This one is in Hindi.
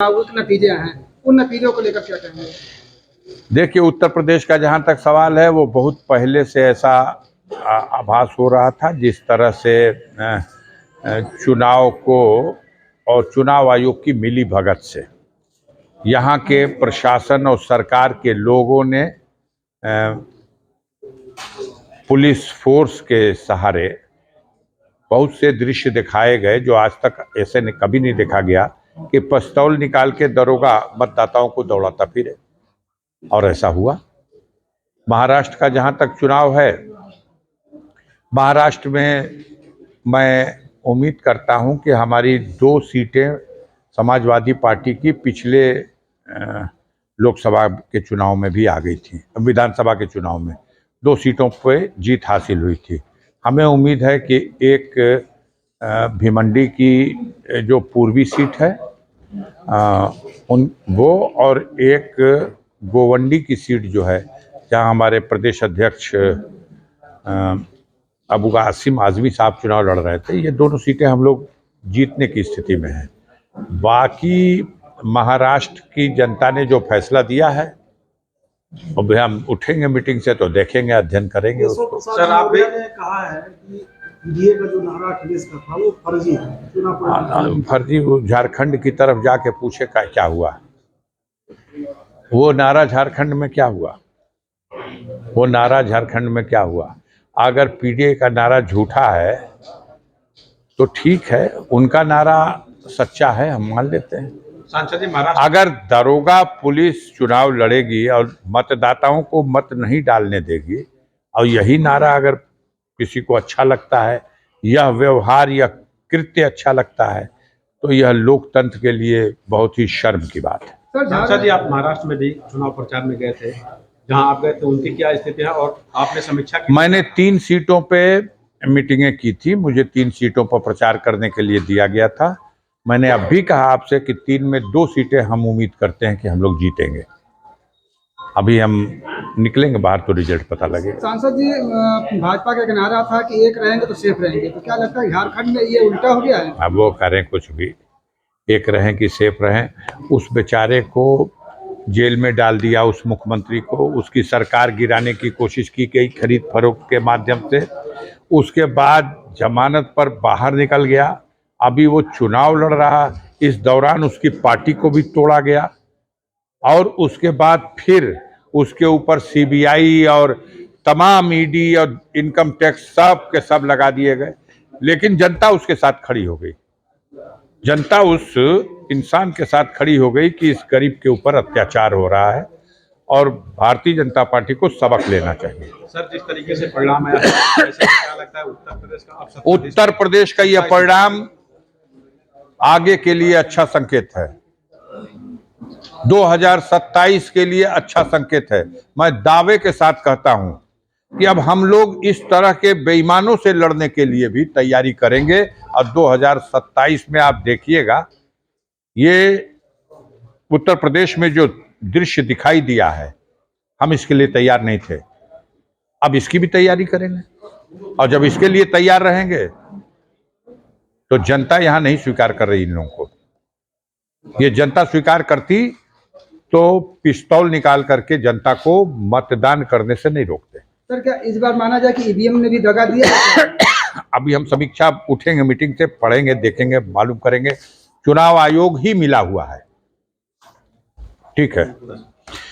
नतीजे हैं, उन नतीजों को लेकर क्या कहेंगे? देखिए, उत्तर प्रदेश का जहाँ तक सवाल है वो बहुत पहले से ऐसा आभास हो रहा था। जिस तरह से चुनाव को और चुनाव आयोग की मिली भगत से यहाँ के प्रशासन और सरकार के लोगों ने पुलिस फोर्स के सहारे बहुत से दृश्य दिखाए गए जो आज तक ऐसे कभी नहीं देखा गया कि पिस्तौल निकाल के दरोगा मतदाताओं को दौड़ाता फिरे, और ऐसा हुआ। महाराष्ट्र का जहां तक चुनाव है, महाराष्ट्र में मैं उम्मीद करता हूं कि हमारी 2 सीटें समाजवादी पार्टी की पिछले लोकसभा के चुनाव में भी आ गई थी। विधानसभा के चुनाव में 2 सीटों पे जीत हासिल हुई थी। हमें उम्मीद है कि एक भिवंडी की जो पूर्वी सीट है वो, और एक गोवंडी की सीट जो है जहां हमारे प्रदेश अध्यक्ष अबू कासिम आजमी साहब चुनाव लड़ रहे थे, ये दोनों सीटें हम लोग जीतने की स्थिति में हैं। बाकी महाराष्ट्र की जनता ने जो फैसला दिया है, अब हम उठेंगे मीटिंग से तो देखेंगे, अध्ययन करेंगे उसको। सर, आपने कहा है कि पीडीए का जो नारा अखिलेश का था वो फर्जी है, फर्जी झारखंड की तरफ जाके पूछे क्या हुआ। वो नारा झारखंड में क्या हुआ? वो नारा झारखंड में क्या हुआ? अगर पीडीए का नारा झूठा है तो ठीक है, उनका नारा सच्चा है, हम मान लेते हैं। सांसद जी, महाराष्ट्र अगर दरोगा पुलिस चुनाव लड़ेगी और मतदाताओं को मत नहीं डालने देगी, और यही नारा अगर किसी को अच्छा लगता है, यह व्यवहार या कृत्य अच्छा लगता है, तो यह लोकतंत्र के लिए बहुत ही शर्म की बात है। सांसद जी, आप महाराष्ट्र में भी चुनाव प्रचार में गए थे, जहां आप गए थे उनकी क्या स्थिति है और आपने समीक्षा की? मैंने 3 सीटों पे मीटिंगें की थी, मुझे 3 सीटों पर प्रचार करने के लिए दिया गया था। मैंने अब भी कहा आपसे कि 3 में 2 सीटें हम उम्मीद करते हैं कि हम लोग जीतेंगे। अभी हम निकलेंगे बाहर तो रिजल्ट पता लगेगा। सांसद जी, भाजपा का एक नारा था कि एक रहेंगे तो सेफ रहेंगे, तो क्या लगता है झारखंड में ये उल्टा हो गया है? अब वो करें कुछ भी, एक रहें कि सेफ रहें। उस बेचारे को जेल में डाल दिया, उस मुख्यमंत्री को, उसकी सरकार गिराने की कोशिश की गई खरीद फरोख्त के माध्यम से। उसके बाद जमानत पर बाहर निकल गया, अभी वो चुनाव लड़ रहा। इस दौरान उसकी पार्टी को भी तोड़ा गया, और उसके बाद फिर उसके ऊपर सीबीआई और तमाम ईडी और इनकम टैक्स सब के सब लगा दिए गए। लेकिन जनता उसके साथ खड़ी हो गई, जनता उस इंसान के साथ खड़ी हो गई कि इस गरीब के ऊपर अत्याचार हो रहा है, और भारतीय जनता पार्टी को सबक लेना चाहिए। सर, जिस तरीके से परिणाम आया है, ऐसे क्या लगता है उत्तर प्रदेश का यह परिणाम आगे के लिए अच्छा संकेत है, 2027 के लिए अच्छा संकेत है। मैं दावे के साथ कहता हूं कि अब हम लोग इस तरह के बेईमानों से लड़ने के लिए भी तैयारी करेंगे, और 2027 में आप देखिएगा, ये उत्तर प्रदेश में जो दृश्य दिखाई दिया है, हम इसके लिए तैयार नहीं थे, अब इसकी भी तैयारी करेंगे। और जब इसके लिए तैयार रहेंगे तो जनता यहां नहीं स्वीकार कर रही इन लोगों को। ये जनता स्वीकार करती तो पिस्तौल निकाल करके जनता को मतदान करने से नहीं रोकते। सर, क्या इस बार माना जाए कि ईवीएम ने भी दगा दिया? अभी हम समीक्षा उठेंगे मीटिंग से, पढ़ेंगे, देखेंगे, मालूम करेंगे। चुनाव आयोग ही मिला हुआ है, ठीक है।